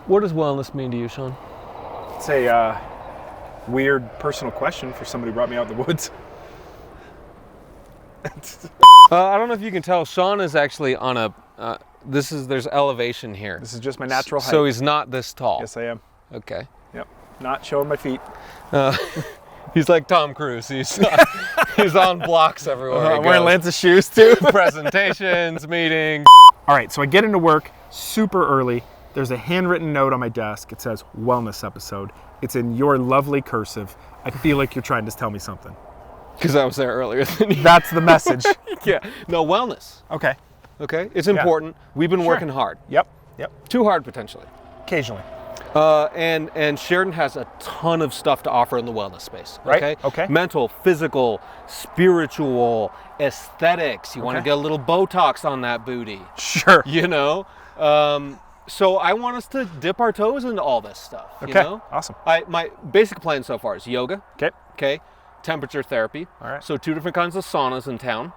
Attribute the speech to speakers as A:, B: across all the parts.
A: What does wellness mean to you, Sean?
B: It's a weird personal question for somebody who brought me out in the woods.
A: I don't know if you can tell, Sean is actually on a, there's elevation here.
B: This is just my natural height.
A: So he's not this tall.
B: Yes, I am.
A: Okay.
B: Yep. Not showing my feet.
A: He's like Tom Cruise. He's on blocks everywhere.
B: I'm wearing Lance's shoes too.
A: Presentations, meetings.
B: All right, so I get into work super early. There's a handwritten note on my desk. It says wellness episode. It's in your lovely cursive. I feel like you're trying to tell me something.
A: Because I was there earlier than you.
B: That's the message.
A: Yeah. No, wellness.
B: Okay.
A: Okay. It's important. We've been working hard.
B: Yep.
A: Too hard potentially.
B: Occasionally.
A: And Sheridan has a ton of stuff to offer in the wellness space. Okay.
B: Okay.
A: Mental, physical, spiritual, aesthetics. You want to get a little Botox on that booty.
B: Sure.
A: You know. So I want us to dip our toes into all this stuff.
B: Okay.
A: You know?
B: Awesome.
A: My basic plan so far is yoga.
B: Okay.
A: Temperature therapy.
B: All right.
A: So 2 different kinds of saunas in town.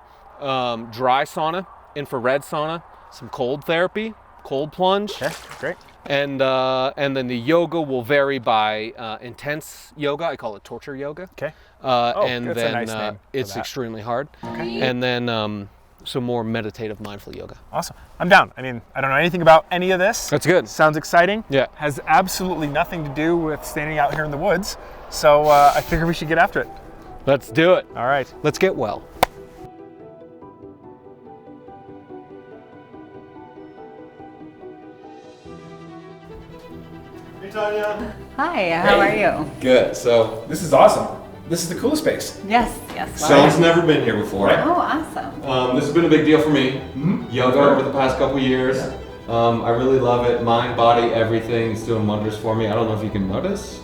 A: Dry sauna, infrared sauna, some cold therapy, cold plunge.
B: Okay. Great.
A: And then the yoga will vary by intense yoga. I call it torture yoga.
B: Okay.
A: And
B: that's
A: then
B: a nice name for
A: it's
B: that.
A: extremely hard.
B: Okay.
A: And then some more meditative mindful yoga.
B: Awesome. I'm down. I mean, I don't know anything about any of this.
A: That's good.
B: Sounds exciting.
A: Yeah.
B: Has absolutely nothing to do with standing out here in the woods. So I figure we should get after it.
A: Let's do it.
B: All right.
A: Let's get well.
B: Hey, Tanya.
C: Hi, how are you?
D: Good. So
B: This is awesome. This is the coolest space.
C: Yes.
D: Sean's never been here before.
C: Oh, awesome.
D: This has been a big deal for me. Yoga over the past couple years. I really love it. Mind, body, everything. It's doing wonders for me. I don't know if you can notice.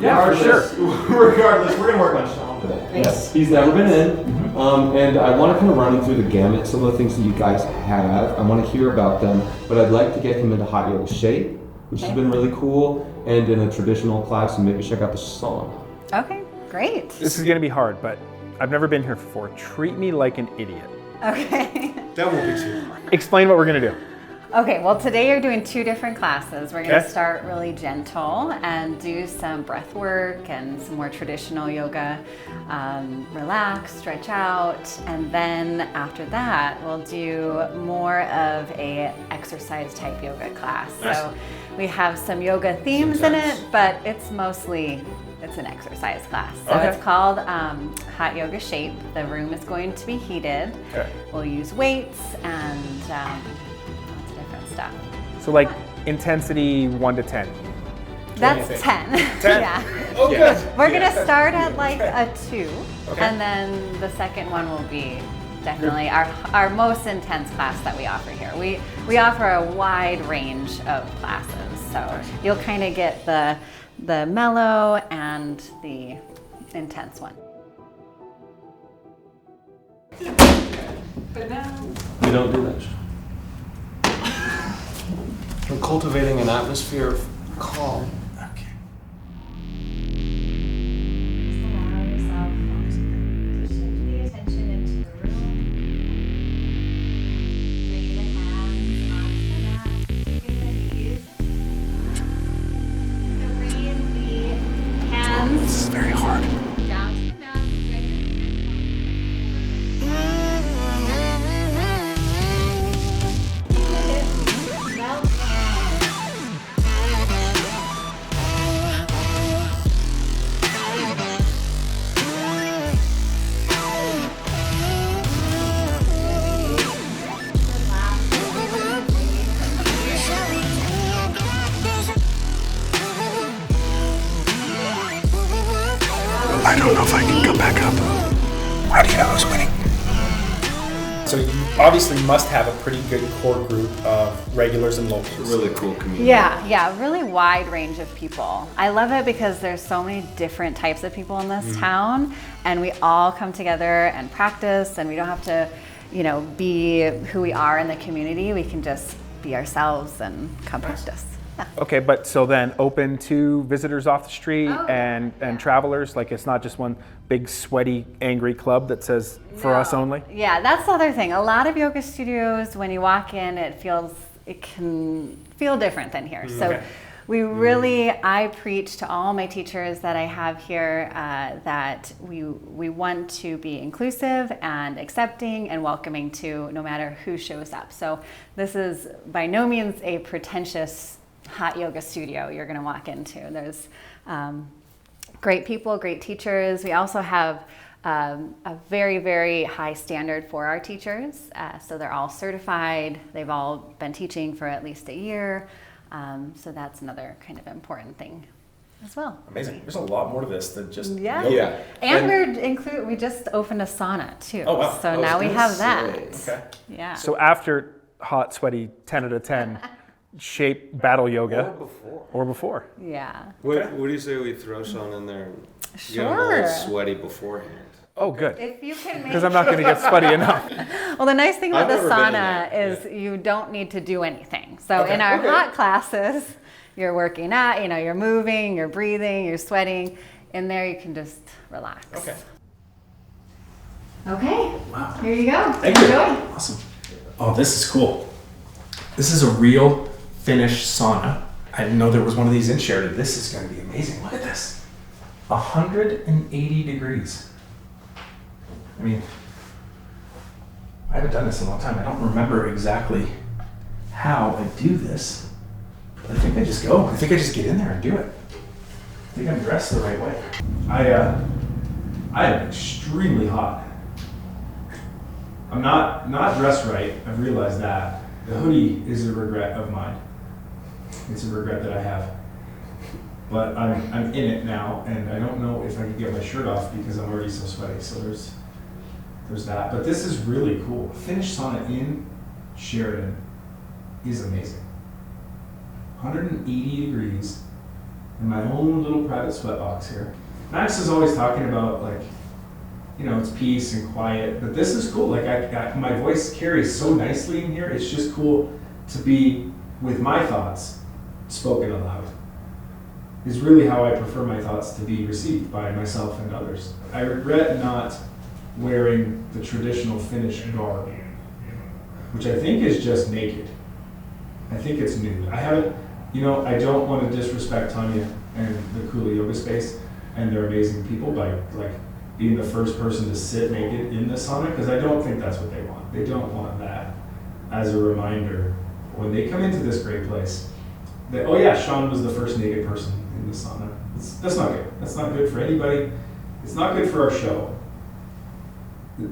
B: Yeah, for sure.
D: Regardless, we're gonna work on Sean today.
C: Yes.
D: He's never been in, and I want to kind of run him through the gamut. Some of the things that you guys have, I want to hear about them, but I'd like to get him into hot yoga shape, which has been really cool, and in a traditional class, and maybe check out the sauna.
C: Okay, great.
B: This is going to be hard, but I've never been here before. Treat me like an idiot.
C: Okay.
D: That won't be too hard.
B: Explain what we're going to do.
C: Okay, well today you're doing 2 different classes. We're going
B: Okay.
C: to start really gentle and do some breath work and some more traditional yoga. Relax, stretch out, and then after that we'll do more of a exercise type yoga class.
B: Nice.
C: So we have some yoga themes in it, but it's an exercise class. So
B: Okay.
C: it's called Hot Yoga Shape. The room is going to be heated.
B: Okay.
C: We'll use weights and lots of different stuff.
B: So like intensity 1 to 10.
C: That's 10.
B: 10?
C: Yeah.
B: Oh, good.
C: We're gonna start at like a 2,
B: Okay.
C: and then the second one will be definitely our most intense class that we offer here. We offer a wide range of classes, so you'll kind of get the mellow and the intense one.
A: We don't do that. We're cultivating an atmosphere of calm.
B: Okay.
C: Allow yourself to shift the attention into the room. Bring the hands onto the mat. Give it ease. So bring the hands.
B: This is very hard.
C: Down to the mat.
B: I don't know if I can come back up. How do you know who's winning? So you obviously must have a pretty good core group of regulars and locals.
D: Really cool community.
C: Yeah, really wide range of people. I love it because there's so many different types of people in this town, and we all come together and practice, and we don't have to, be who we are in the community. We can just be ourselves and come practice. Yeah.
B: Okay, but so then open to visitors off the street
C: Oh,
B: and
C: yeah.
B: travelers? Like it's not just one big sweaty angry club that says for us
C: No.
B: only?
C: Yeah, that's the other thing. A lot of yoga studios, when you walk in, it feels it can feel different than here. So we really, I preach to all my teachers that I have here that we want to be inclusive and accepting and welcoming to no matter who shows up. So this is by no means a pretentious hot yoga studio you're going to walk into. There's great people, great teachers. We also have a very, very high standard for our teachers. So they're all certified. They've all been teaching for at least a year. So that's another kind of important thing as well.
B: Amazing. There's a lot more to this than just
C: Yeah.
B: yoga.
A: Yeah.
C: And we just opened a sauna too.
B: Oh, wow.
C: So now we have that.
B: Okay.
C: Yeah.
E: So after hot, sweaty 10 out of 10, shape battle yoga. Or before.
C: Yeah.
F: What do you say we throw Sean in there and get him a
C: Sure.
F: little sweaty beforehand?
E: Oh, good.
C: If you can make
E: Because I'm not going to get sweaty enough.
C: Well, the nice thing about
F: I've
C: the
F: never been in
C: sauna
F: there.
C: is you don't need to do anything. So in our hot classes, you're working out, you're moving, you're breathing, you're sweating. In there, you can just relax.
B: Okay.
C: Okay.
B: Wow.
C: Here you go.
B: Thank you.
C: Enjoy.
B: Awesome. Oh, this is cool. This is a real Finnish sauna. I didn't know there was one of these in Sheridan. This is going to be amazing. Look at this. 180 degrees. I mean, I haven't done this in a long time. I don't remember exactly how I do this, but I think I just go. I think I just get in there and do it. I think I'm dressed the right way. I am extremely hot. I'm not dressed right. I've realized that. The hoodie is a regret of mine. It's a regret that I have. But I'm in it now, and I don't know if I can get my shirt off because I'm already so sweaty. So there's that. But this is really cool. Finnish sauna in Sheridan is amazing. 180 degrees in my own little private sweat box here. Max is always talking about it's peace and quiet, but this is cool. Like my voice carries so nicely in here. It's just cool to be with my thoughts spoken aloud. Is really how I prefer my thoughts to be received by myself and others. I regret not wearing the traditional Finnish garb, which I think is just naked. I think it's nude. I haven't, I don't want to disrespect Tanya and the Kula Yoga Space and their amazing people by being the first person to sit naked in the sauna, because I don't think that's what they want. They don't want that as a reminder when they come into this great place that, oh yeah, Sean was the first naked person in the sauna. That's not good. That's not good for anybody. It's not good for our show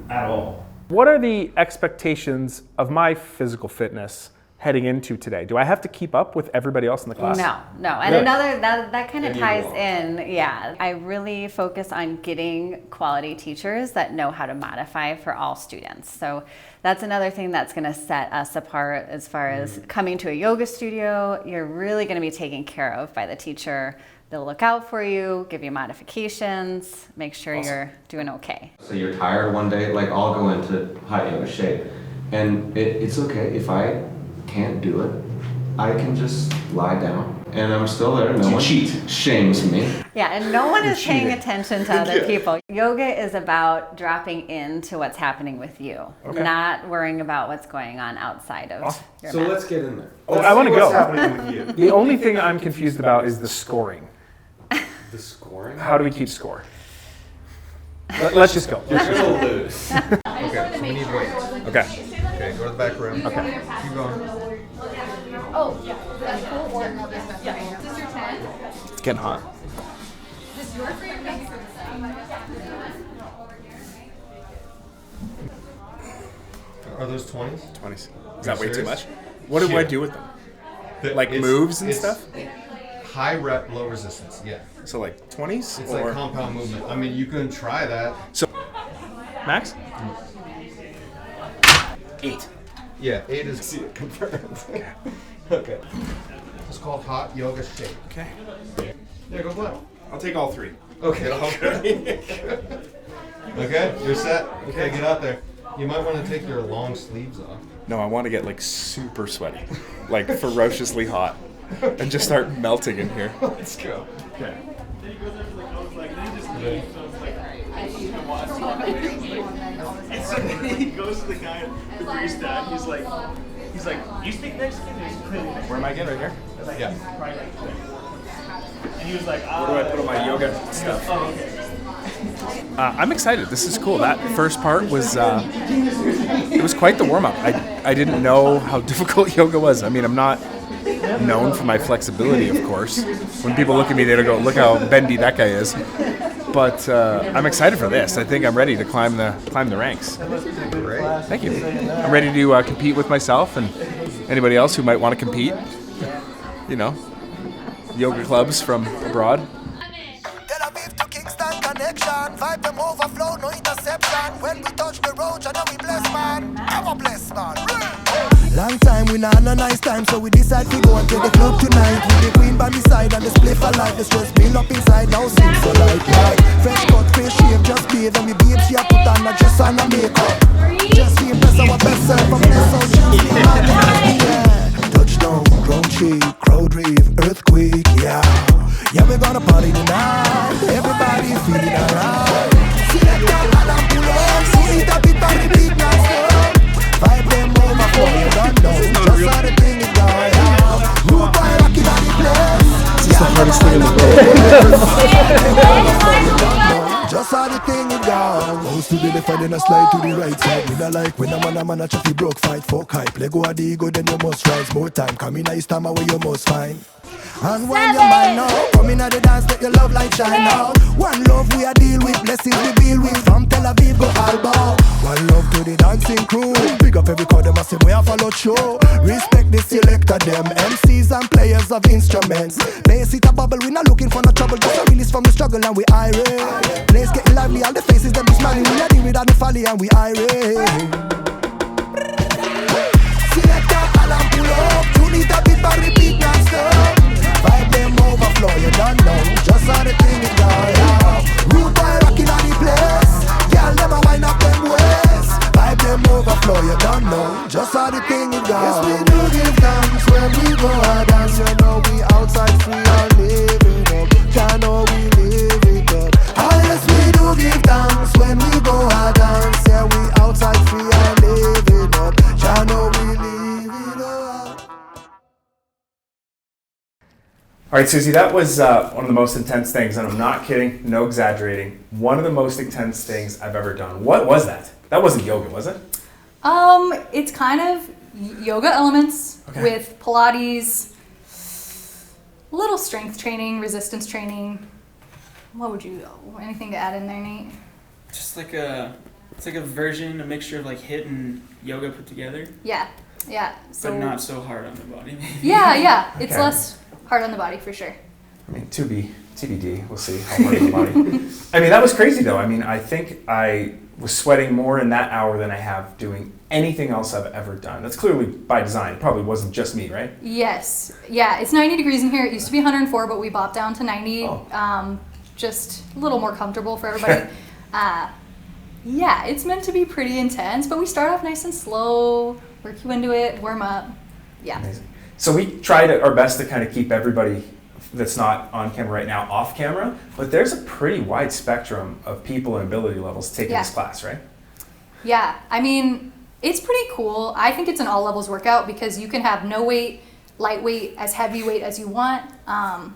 B: at all.
E: What are the expectations of my physical fitness heading into today? Do I have to keep up with everybody else in the class?
C: No. And
E: Really?
C: another, that kind of
F: And you
C: ties
F: won't.
C: in, yeah. I really focus on getting quality teachers that know how to modify for all students. So that's another thing that's going to set us apart as far as coming to a yoga studio. You're really going to be taken care of by the teacher. They'll look out for you, give you modifications, make sure you're doing okay.
D: So you're tired one day, I'll go into hot yoga shape, and it's okay if I can't do it. I can just lie down, and I'm still there. No one shames me.
C: Yeah, and no one is paying attention to other people. Yoga is about dropping into what's happening with you, not worrying about what's going on outside of your
F: So
C: mat.
F: let's get in there.
E: I want to
B: What's
E: go.
B: happening with you?
E: The only thing I'm confused about is the scoring.
F: The scoring?
E: How do we keep score? Let's just go.
F: You're gonna lose.
G: Okay, so we need weights.
E: Okay.
G: Okay, go to the back room.
E: Okay.
G: Keep going.
H: Oh, yeah. That's cool. Or no, there's nothing. Yeah. Is this your 10?
E: It's getting hot.
H: Is this yours or your mix?
F: Are those 20s?
E: 20s. Is
F: that
E: that
F: way
E: way
F: too
E: too
F: much?
E: much? What do I do with them? Like moves and stuff?
G: High rep, low resistance. Yeah.
E: So like 20s?
G: It's like compound movement. I mean, you can try that.
E: So, Max?
B: 8.
G: Yeah, 8 is confirmed. Okay. It's called hot yoga shape.
E: Okay.
G: Yeah, go play.
B: I'll take all 3.
G: Okay. Okay, you're set. Okay, get out there. You might want to take your long sleeves off.
E: No, I want to get super sweaty, ferociously hot, and just start melting in here.
G: Let's go.
E: Okay.
B: He goes to the guy, the grease dad, he's like,
E: He's like, you speak Mexican? Where am I again? Right here? Yeah. And he was like, where do I put all my yoga stuff? Oh, okay. I'm excited. This is cool. That first part was it was quite the warm-up. I didn't know how difficult yoga was. I mean, I'm not known for my flexibility, of course. When people look at me, they go, look how bendy that guy is. But I'm excited for this. I think I'm ready to climb the ranks.
G: Great.
E: Thank you. I'm ready to compete with myself and anybody else who might want to compete. You know, yoga clubs from abroad.
I: Vibe them overflow, no interception. When we touch the road, you know we bless man. Our bless man. Long time we not no nice time, so we decide to go into the club tonight. With the queen by my side and the spliff of life. The stress build up inside, now seems so like fresh cut, fresh shave, just bathe. And me babe, she a put on a dress and a makeup. Just be impress our best self from this out, just be mad. Touchdown, ground shake, crowd rave, earthquake, yeah. Yeah, we gonna party tonight. Everybody feeling alright. Select that and pull up. See it a bit and repeat non-stop. Vibe them over for you don't know. Just how the thing is going on. Rude boy rocking on the place.
E: This is the hardest thing in the world.
I: Just how the thing is gone. Goes to the left and then a slide to the right side. Me not like when a man a chaffy broke fight for hype. Let go of the ego then you must rise more time. Come in a stammer where you must find. And when your man now, come in at the dance, let your love light shine out. One love we a deal with, blessings we deal with. From Tel Aviv go Alba. One love to the dancing crew. Big up every crowd, them a say we a follow show. Respect the selector, them MCs and players of instruments. Bass it a bubble, we not looking for no trouble. Just a release from the struggle and we irate. Place getting lively, all the faces them be smiling. We not deal with all the folly and we irate. Selector, alarm pull up. Tune it a bit but repeat non-stop. Vibe them overflow, you don't know. Just how the thing is going. Rude boy rocking on the place. Girl, them a wind up them waist. Vibe them overflow, you don't know. Just how the thing is going. Yes, we do give thanks when we go out dance. You know we outside free and living up. You know we live it up. Oh yes, we do give thanks when we go out dance. Yeah, we outside free and living up. You know we live it up.
E: All right, Susie, that was one of the most intense things, and I'm not kidding, no exaggerating. One of the most intense things I've ever done. What was that? That wasn't yoga, was it?
H: It's kind of yoga elements with Pilates, little strength training, resistance training. What would you, anything to add in there, Nate?
J: Just like it's like a version, a mixture of like HIIT and yoga put together.
H: Yeah. So,
J: but not so hard on the body. Maybe.
H: Yeah. It's
E: Okay.
H: less hard on the body for sure.
E: I mean, TBD, we'll see how hard on the body. I mean, that was crazy though. I mean, I think I was sweating more in that hour than I have doing anything else I've ever done. That's clearly by design. It probably wasn't just me, right?
H: Yes. Yeah, it's 90 degrees in here. It used to be 104, but we bopped down to 90.
E: Oh.
H: Just a little more comfortable for everybody. Yeah, it's meant to be pretty intense, but we start off nice and slow, work you into it, warm up. Yeah.
E: Amazing. So we tried our best to kind of keep everybody that's not on camera right now off camera, but there's a pretty wide spectrum of people and ability levels taking this class, right?
H: Yeah, I mean, it's pretty cool. I think it's an all levels workout because you can have no weight, lightweight, as heavy weight as you want.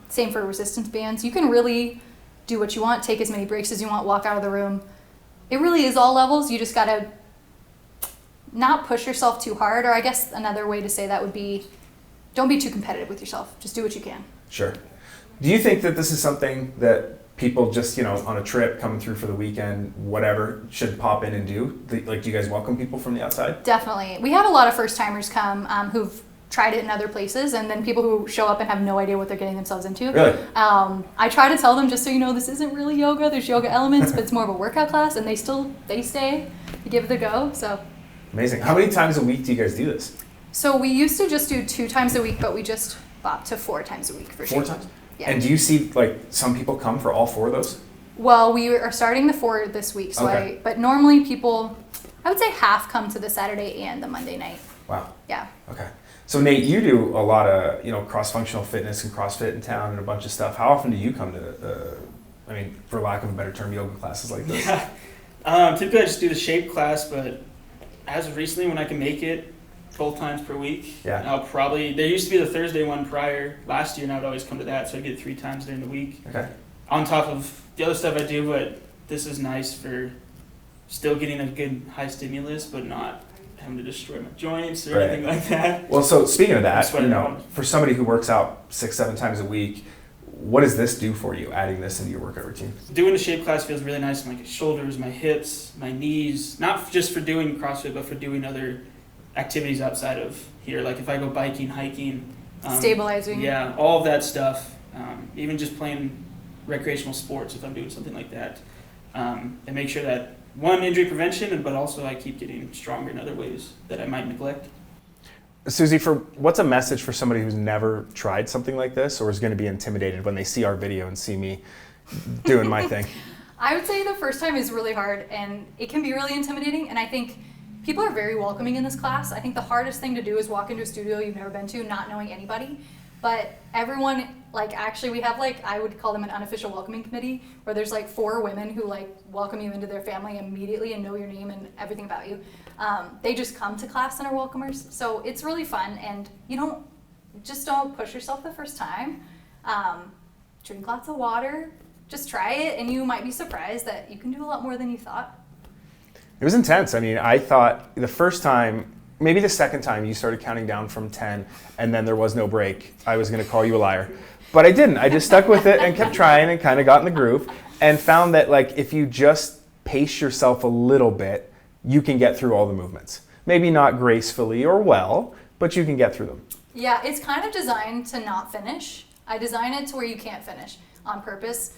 H: Same for resistance bands. You can really do what you want, take as many breaks as you want, walk out of the room. It really is all levels. You just gotta not push yourself too hard, or I guess another way to say that would be, don't be too competitive with yourself. Just do what you can.
E: Sure. Do you think that this is something that people just, on a trip, coming through for the weekend, whatever, should pop in and do? Like, do you guys welcome people from the outside?
H: Definitely. We have a lot of first timers come who've tried it in other places, and then people who show up and have no idea what they're getting themselves into.
E: Really?
H: I try to tell them, just so you know, this isn't really yoga. There's yoga elements, but it's more of a workout class, and they stay, they give it a go. So
E: amazing. How many times a week do you guys do this?
H: So we used to just do 2 times a week, but we just bopped to 4 times a week for sure.
E: 4 times?
H: Yeah.
E: And do you see some people come for all 4 of those?
H: Well, we are starting the 4 this week, so
E: Okay.
H: but normally people, I would say half come to the Saturday and the Monday night.
E: Wow.
H: Yeah.
E: Okay. So Nate, you do a lot of cross-functional fitness and CrossFit in town and a bunch of stuff. How often do you come to, for lack of a better term, yoga classes like this?
J: Yeah. Typically I just do the shape class, but as of recently when I can make it, both times per week.
E: Yeah.
J: And I'll probably, there used to be the Thursday one prior last year, and I would always come to that, so I get 3 times during the week.
E: Okay.
J: On top of the other stuff I do, but this is nice for still getting a good high stimulus, but not having to destroy my joints or
E: Right.
J: anything like that.
E: Well, so speaking of that,
J: That's what
E: you
J: I
E: know,
J: want.
E: for somebody who works out 6-7 times a week, what does this do for you, adding this into your workout routine?
J: Doing the shape class feels really nice. My shoulders, my hips, my knees, not just for doing CrossFit, but for doing other activities outside of here. Like if I go biking, hiking.
H: Stabilizing.
J: Yeah, all of that stuff. Even just playing recreational sports if I'm doing something like that. And make sure that, one, injury prevention, but also I keep getting stronger in other ways that I might neglect.
E: Susie, what's a message for somebody who's never tried something like this or is going to be intimidated when they see our video and see me doing my thing?
H: I would say the first time is really hard and it can be really intimidating, and I think people are very welcoming in this class. I think the hardest thing to do is walk into a studio you've never been to, not knowing anybody. But everyone, like, actually we have, like, I would call them an unofficial welcoming committee, where there's like 4 women who like welcome you into their family immediately and know your name and everything about you. They just come to class and are welcomers. So it's really fun, and don't push yourself the first time. Drink lots of water, just try it, and you might be surprised that you can do a lot more than you thought.
E: It was intense. I mean, I thought the first time, maybe the second time you started counting down from 10 and then there was no break, I was going to call you a liar. But I didn't. I just stuck with it and kept trying and kind of got in the groove and found that, like, if you just pace yourself a little bit, you can get through all the movements. Maybe not gracefully or well, but you can get through them.
H: Yeah, it's kind of designed to not finish. I design it to where you can't finish on purpose,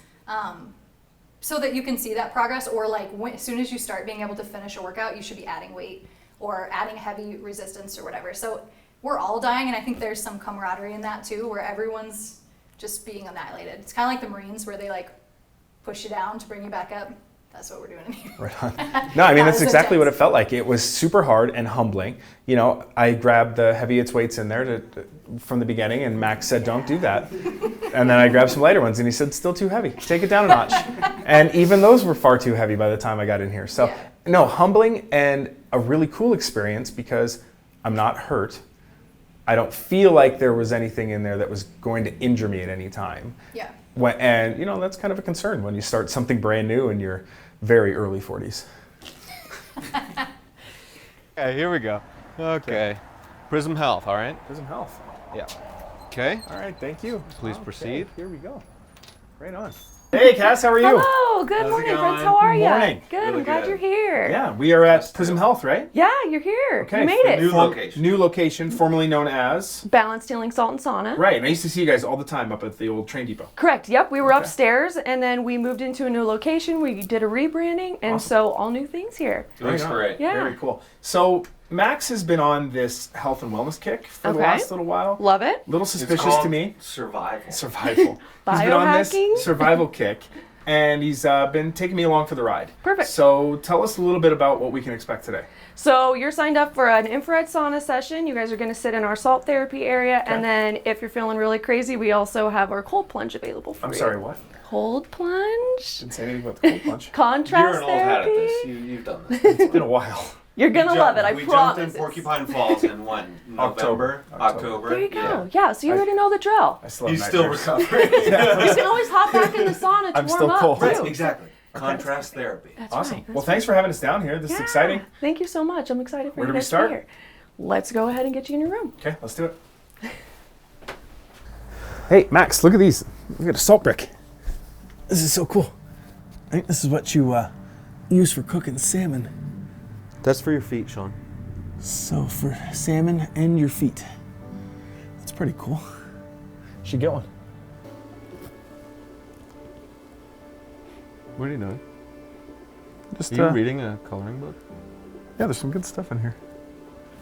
H: so that you can see that progress, or like as soon as you start being able to finish a workout, you should be adding weight or adding heavy resistance or whatever. So we're all dying, and I think there's some camaraderie in that too, where everyone's just being annihilated. It's kind of like the Marines, where they like push you down to bring you back up. That's what we're doing in here.
E: Right on. No, I mean, that's exactly what it felt like. It was super hard and humbling. You know, I grabbed the heaviest weights in there from the beginning, and Max said, don't do that. And then I grabbed some lighter ones, and he said, still too heavy. Take it down a notch. And even those were far too heavy by the time I got in here. So, no, humbling and a really cool experience because I'm not hurt. I don't feel like there was anything in there that was going to injure me at any time.
H: Yeah.
E: And, you know, that's kind of a concern when you start something brand new in your very early 40s.
A: Okay, here we go. Okay. Prism Health, all right?
E: Prism Health.
A: Yeah. Okay.
E: All right, thank you.
A: Please proceed.
E: Here we go. Right on. Hey, Cass, how are you?
K: Hello, good morning, friends. How are you?
E: Morning.
K: Good,
F: Really
K: I'm glad
F: good.
K: you're here.
E: Yeah, we are at Prism Health, right?
K: Yeah, you're here.
E: Okay.
K: You made it.
E: New location, formerly known as...
K: Balanced Healing Salt and Sauna.
E: Right, and I used to see you guys all the time up at the old train depot.
K: Correct, yep. We were upstairs, and then we moved into a new location. We did a rebranding, and so all new things here.
F: Looks great.
K: Yeah.
E: Very cool. So, Max has been on this health and wellness kick for the last little while.
K: Love it.
E: Little suspicious to me.
F: Survival.
E: Survival. He's been on this
K: Biohacking.
E: survival kick, and he's been taking me along for the ride.
K: Perfect.
E: So tell us a little bit about what we can expect today.
K: So you're signed up for an infrared sauna session. You guys are going to sit in our salt therapy area, and then if you're feeling really crazy, we also have our cold plunge available for you.
E: I'm sorry, what?
K: Cold plunge?
E: Didn't say anything about the cold plunge.
K: Contrast
F: You're an old hat at
K: therapy?
F: this. You've done this.
E: It's been a while.
K: You're going to love it, I
F: we
K: promise.
F: jumped in Porcupine Falls in when? October.
K: There you go. Yeah, so you already know the drill.
E: I still have
F: He's still
E: nightmares.
F: recovering.
K: You can always hop back in the sauna to
E: I'm
K: warm
E: still
K: up
E: cold.
K: too.
F: Right, exactly. Contrast therapy.
K: That's
E: Awesome.
K: right.
E: Well, thanks for having us down here. This is exciting.
K: Thank you so much. I'm excited for
E: Where
K: you
E: do we
K: guys
E: start?
K: to be here. Let's go ahead and get you in your room.
E: Okay, let's do it. Hey, Max, look at these. Look at a salt brick. This is so cool. I think this is what you use for cooking salmon.
A: That's for your feet, Sean.
E: So for salmon and your feet. That's pretty cool. Should get one.
A: What are you doing?
E: Just
A: Are you reading a coloring book?
E: yeah, there's some good stuff in here.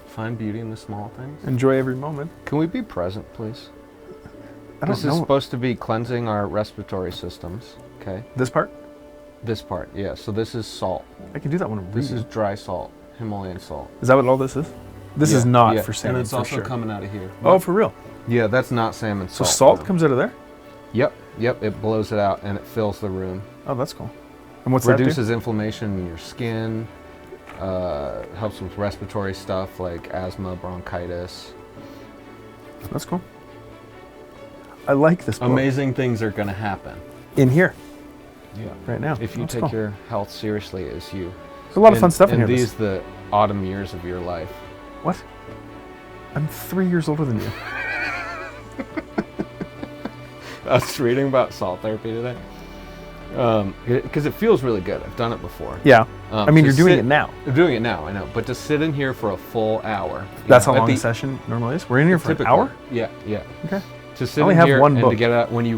A: Find beauty in the small things.
E: Enjoy every moment.
A: Can we be present, please?
E: I don't
A: This
E: know.
A: is supposed to be cleansing our respiratory systems, okay?
E: This part?
A: This part, yeah. So this is salt.
E: I can do that one.
A: This is dry salt, Himalayan salt.
E: Is that what all this is? This is
A: Yeah,
E: not
A: yeah.
E: for salmon,
A: And it's
E: for
A: also
E: sure.
A: coming out of here.
E: Oh, for real?
A: Yeah, that's not salmon
E: So
A: salt.
E: salt
A: no.
E: comes out of there?
A: Yep, it blows it out and it fills the room.
E: Oh, that's cool. And what's that do?
A: Reduces inflammation in your skin. helps with respiratory stuff like asthma, bronchitis.
E: That's cool. I like this book.
A: Amazing things are going to happen.
E: In here.
A: Yeah.
E: Right now.
A: If you
E: That's
A: take
E: cool.
A: your health seriously as you.
E: There's a lot of fun stuff in here.
A: And these the autumn years of your life.
E: What? I'm 3 years older than you.
A: I was reading about salt therapy today. Because it feels really good. I've done it before.
E: Yeah. I mean, you're doing it now.
A: I'm doing it now, I know. But to sit in here for a full hour.
E: That's how long the session normally is? We're in here for an hour?
A: Yeah, yeah.
E: Okay.
A: To sit
E: I only
A: in
E: have
A: here
E: one
A: and
E: book.
A: to get out, when you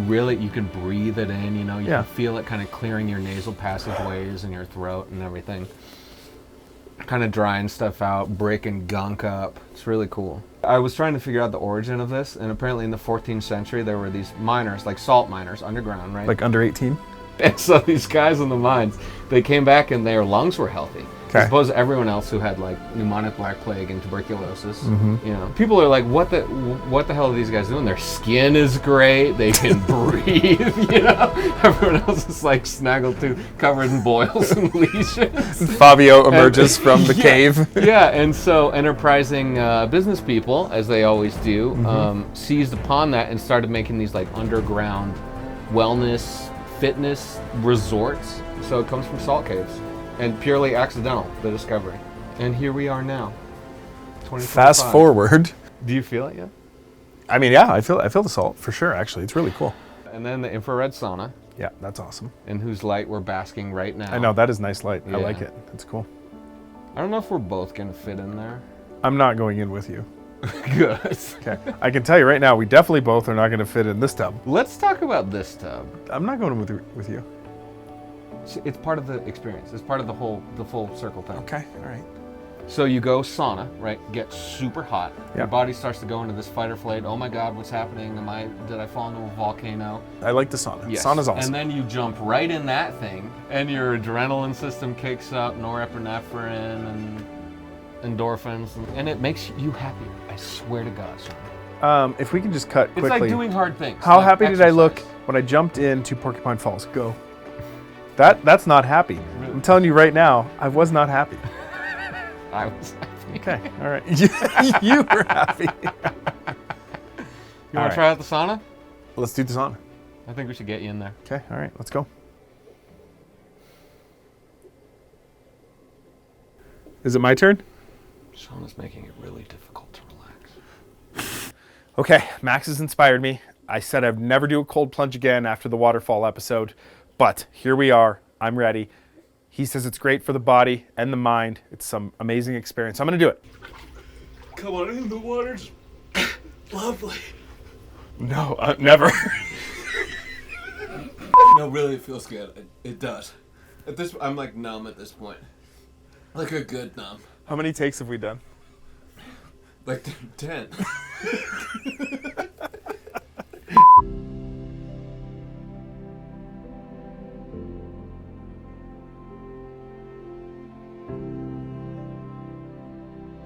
A: can breathe it in, you know, you
E: Yeah.
A: can feel it kind of clearing your nasal passageways and your throat and everything. Kind of drying stuff out, breaking gunk up. It's really cool. I was trying to figure out the origin of this, and apparently in the 14th century there were these miners, like salt miners, underground, right?
E: Like under 18?
A: And so these guys in the mines, they came back and their lungs were healthy.
E: Okay.
A: I suppose everyone else who had like pneumonic black plague and tuberculosis,
E: Mhm.
A: you know, people are like, what the hell are these guys doing? Their skin is great. They can breathe, you know. Everyone else is like snaggled to covered in boils and lesions.
E: Fabio emerges from the
A: Yeah,
E: cave.
A: Yeah, and so enterprising business people, as they always do,
E: Mhm.
A: seized upon that and started making these like underground wellness, fitness resorts. So it comes from salt caves. And purely accidental, the discovery. And here we are now. 2025.
E: Fast forward.
A: Do you feel it yet?
E: I mean, yeah, I feel the salt for sure, actually. It's really cool.
A: And then the infrared sauna.
E: Yeah, that's awesome.
A: In whose light we're basking right now.
E: I know, that is nice light. I
A: Yeah.
E: like it. It's cool.
A: I don't know if we're both going to fit in there.
E: I'm not going in with you.
A: Good.
E: Okay. I can tell you right now, we definitely both are not going to fit in this tub.
A: Let's talk about this tub.
E: I'm not going with you.
A: It's part of the experience. It's part of the full circle thing.
E: Okay, all right.
A: So you go sauna, right? Get super hot.
E: Yeah.
A: Your body starts to go into this fight or flight. Oh my God, what's happening? Did I fall into a volcano?
E: I like the sauna.
A: Yes.
E: Sauna's awesome.
A: And then you jump right in that thing, and your adrenaline system kicks up, norepinephrine and endorphins, and it makes you happier. I swear to God, Sean.
E: If we can just cut quickly.
A: It's like doing hard things.
E: How
A: like
E: happy did I
A: exercise.
E: look when I jumped into Porcupine Falls? Go. That's not happy.
A: Really?
E: I'm telling you right now, I was not happy.
A: I was happy.
E: Okay, all right. You were happy.
A: You
E: All
A: want to
E: right.
A: try out the sauna?
E: Let's do the sauna.
A: I think we should get you in there.
E: Okay, all right, let's go. Is it my turn?
A: Sean is making it really difficult to relax.
E: Okay, Max has inspired me. I said I'd never do a cold plunge again after the waterfall episode, but here we are. I'm ready. He says it's great for the body and the mind. It's some amazing experience. I'm gonna do it.
F: Come on in, the water's lovely.
E: No, never.
F: No, really, it feels good. It does. I'm like numb at this point. Like a good numb.
E: How many takes have we done?
F: Like 10.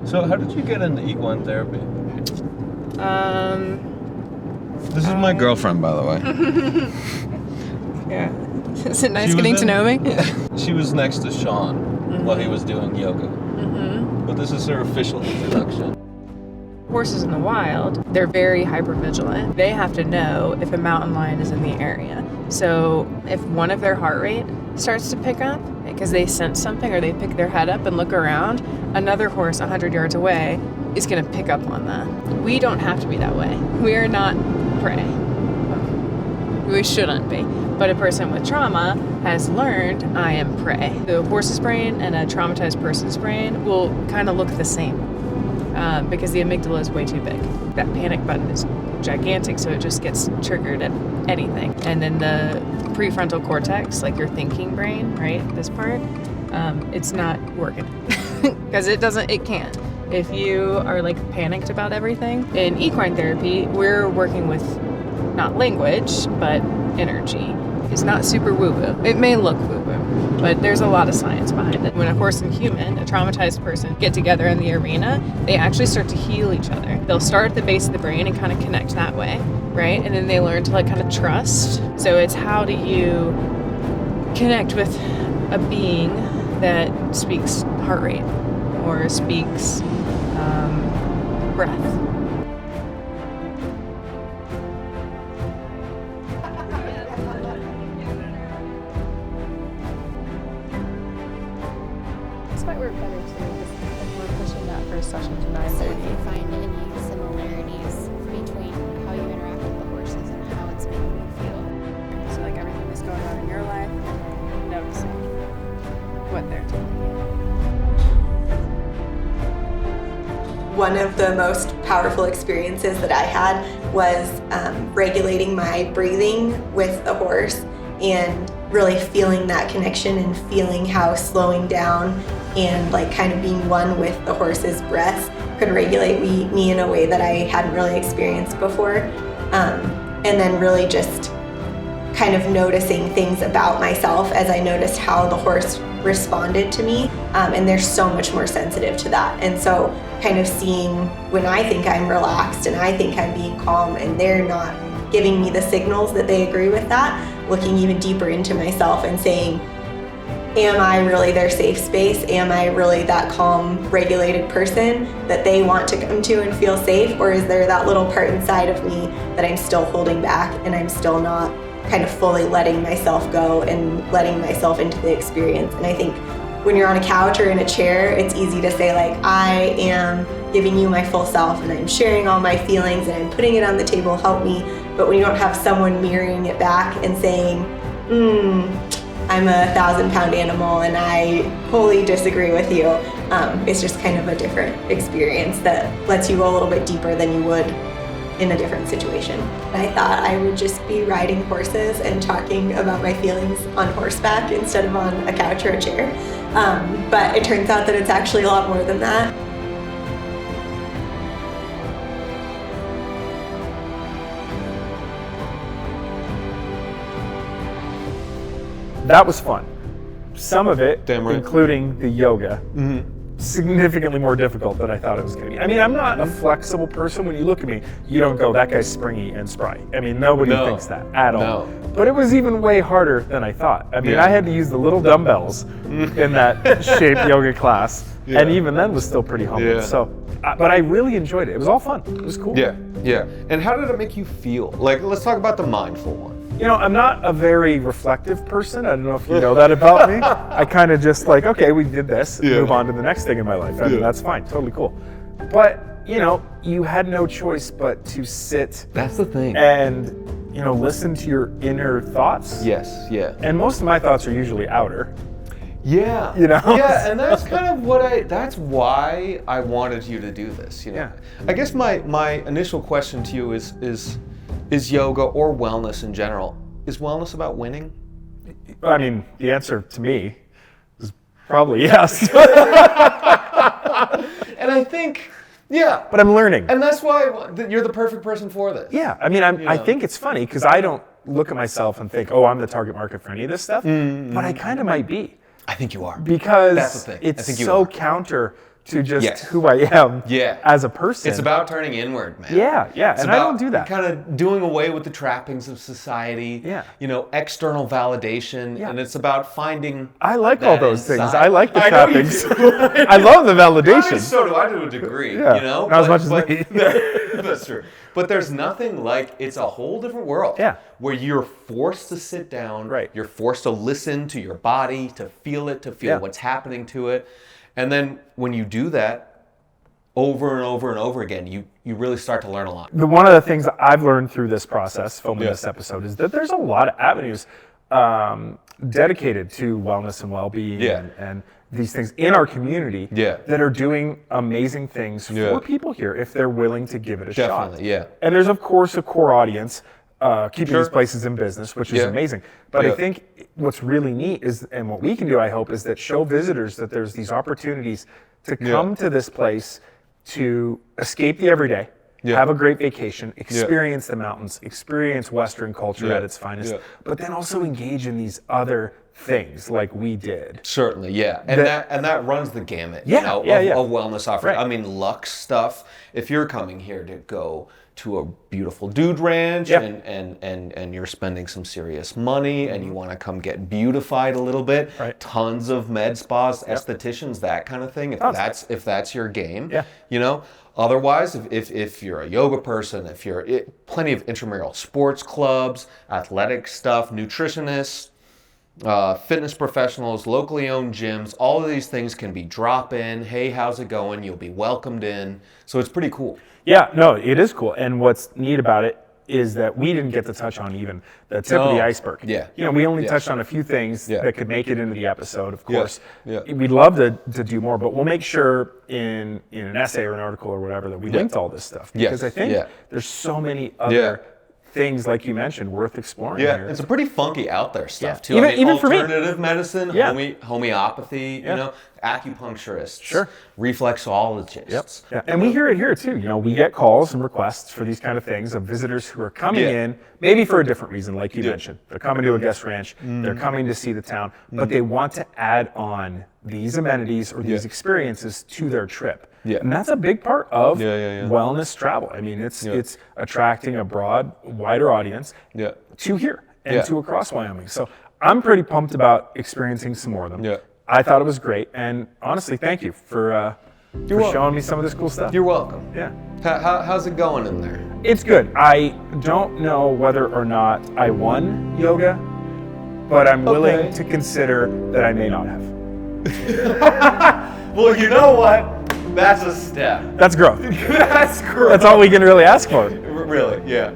A: So how did you get into equine therapy? This is my girlfriend, by the way.
L: Yeah. Is it nice getting to know me?
A: She was next to Sean while he was doing yoga. But this is her official introduction.
L: Horses in the wild, they're very hypervigilant. They have to know if a mountain lion is in the area. So if one of their heart rate starts to pick up because they sense something or they pick their head up and look around, another horse 100 yards away is going to pick up on that. We don't have to be that way. We are not prey. We shouldn't be. But a person with trauma has learned I am prey. The horse's brain and a traumatized person's brain will kind of look the same. Because the amygdala is way too big. That panic button is gigantic, so it just gets triggered at anything. And then the prefrontal cortex, like your thinking brain, right, this part, it's not working. Because it can't. If you are like panicked about everything, in equine therapy, we're working with not language, but energy. It's not super woo-woo. It may look woo-woo, but there's a lot of science behind it. When a horse and human, a traumatized person, get together in the arena, they actually start to heal each other. They'll start at the base of the brain and kind of connect that way, right? And then they learn to like kind of trust. So it's how do you connect with a being that speaks heart rate or speaks breath.
K: This might work better too, because if we're pushing that first session to 9:30.
M: So if you find any similarities between how you interact with the horses and how it's making you feel.
K: So like everything that's going on in your life and then noticing what they're telling you.
N: One of the most powerful experiences that I had was regulating my breathing with the horse and really feeling that connection and feeling how slowing down and like kind of being one with the horse's breath could regulate me in a way that I hadn't really experienced before. And then really just kind of noticing things about myself as I noticed how the horse responded to me. And they're so much more sensitive to that. And so kind of seeing when I think I'm relaxed and I think I'm being calm and they're not giving me the signals that they agree with that, looking even deeper into myself and saying, am I really their safe space? Am I really that calm, regulated person that they want to come to and feel safe? Or is there that little part inside of me that I'm still holding back and I'm still not kind of fully letting myself go and letting myself into the experience? And I think when you're on a couch or in a chair, it's easy to say like, I am giving you my full self and I'm sharing all my feelings and I'm putting it on the table, help me. But when you don't have someone mirroring it back and saying, I'm a 1,000-pound animal and I wholly disagree with you, it's just kind of a different experience that lets you go a little bit deeper than you would in a different situation. I thought I would just be riding horses and talking about my feelings on horseback instead of on a couch or a chair. But it turns out that it's actually a lot more than that.
E: That was fun. Some of it,
A: Damn right.
E: including the yoga, significantly more difficult than I thought it was going to be. I mean, I'm not a flexible person. When you look at me, you don't go, that guy's springy and spry. I mean, nobody thinks that at all. But it was even way harder than I thought. I mean, I had to use the little dumbbells in that shape yoga class, and even then was still pretty humble.
A: Yeah.
E: So, but I really enjoyed it. It was all fun. It was cool.
A: Yeah, yeah. And how did it make you feel? Like, let's talk about the mindful one.
E: You know, I'm not a very reflective person. I don't know if you know that about me. I kind of just like, okay, we did this, move on to the next thing in my life. I mean, that's fine, totally cool. But, you know, you had no choice but to sit.
A: That's the thing.
E: And, you know, listen to your inner thoughts.
A: Yes, yeah.
E: And most of my thoughts are usually outer.
A: Yeah.
E: You know?
A: Yeah, and that's kind of that's why I wanted you to do this, you know.
E: Yeah.
A: I guess my initial question to you is yoga or wellness in general, is wellness about winning?
E: I mean, the answer to me is probably yes.
A: And I think, yeah.
E: But I'm learning.
A: And that's why you're the perfect person for this.
E: Yeah, I mean, I think it's funny because I don't look at myself and think, oh, I'm the target market for any of this stuff, but I kind of might be.
A: I think you are.
E: Because
A: that's the thing.
E: It's so counter to just who I am as a person.
A: It's about turning inward, man.
E: Yeah, yeah,
A: It's
E: and
A: about
E: I don't do that.
A: Kind of doing away with the trappings of society.
E: Yeah.
A: You know, external validation, and it's about finding.
E: I like all those things.
A: inside.
E: I like the
A: I know you
E: trappings.
A: do.
E: I love the validation.
A: I mean, so do I to a degree.
E: Yeah,
A: you know,
E: not as much as me.
A: That's true. But there's nothing like, it's a whole different world.
E: Yeah.
A: Where you're forced to sit down.
E: Right.
A: You're forced to listen to your body, to feel it, to feel what's happening to it, and then when you do that over and over and over again, you really start to learn a lot.
E: One of the things that I've learned through this process, filming this episode, is that there's a lot of avenues dedicated to wellness and well-being and these things in our community that are doing amazing things for people here if they're willing to give it a shot.
A: Definitely, yeah.
E: And there's, of course, a core audience keeping these places in business, which is amazing. But I think what's really neat is, and what we can do, I hope, is that show visitors that there's these opportunities to come to this place to escape the everyday, have a great vacation, experience the mountains, experience Western culture at its finest, but then also engage in these other things like we did.
A: Certainly, yeah. And that runs the gamut,
E: of
A: wellness offering. Right. I mean, Lux stuff, if you're coming here to go to a beautiful dude ranch
E: Yep.
A: and you're spending some serious money and you want to come get beautified a little bit,
E: Right.
A: tons of med spas, estheticians, that kind of thing. If that's your game,
E: Yeah.
A: you know. Otherwise, if you're a yoga person, if you're plenty of intramural sports clubs, athletic stuff, nutritionists, fitness professionals, locally owned gyms, all of these things can be drop in. Hey, how's it going? You'll be welcomed in. So it's pretty cool.
E: Yeah, no, it is cool. And what's neat about it is that we didn't get to touch on even the tip of the iceberg.
A: Yeah.
E: You know, we only
A: Yeah.
E: touched on a few things that could make it into the episode, of course.
A: Yeah.
E: We'd love to do more, but we'll make sure in an essay or an article or whatever that we link to all this stuff. Because I think there's so many other things, like you mentioned, worth exploring here.
A: It's a pretty funky out there stuff too.
E: Even for me.
A: Alternative medicine, homeopathy, you know, acupuncturists, reflexologists.
E: Yeah. And we hear it here too. You know, we get calls and requests for these kind of things of visitors who are coming in, maybe for a different reason, like you mentioned. They're coming to a guest ranch, they're coming to see the town, but they want to add on these amenities or these experiences to their trip.
A: Yeah.
E: And that's a big part of wellness travel. I mean, it's attracting a broad, wider audience to here and to across Wyoming. So I'm pretty pumped about experiencing some more of them. I thought it was great, and honestly, thank you for showing me some of this cool stuff.
A: You're welcome.
E: Yeah.
A: How's it going in there?
E: It's good. I don't know whether or not I won yoga, but I'm willing to consider that I may not have.
A: Well, you know what? That's a step.
E: That's growth.
A: That's growth.
E: That's all we can really ask for.
A: Really, yeah.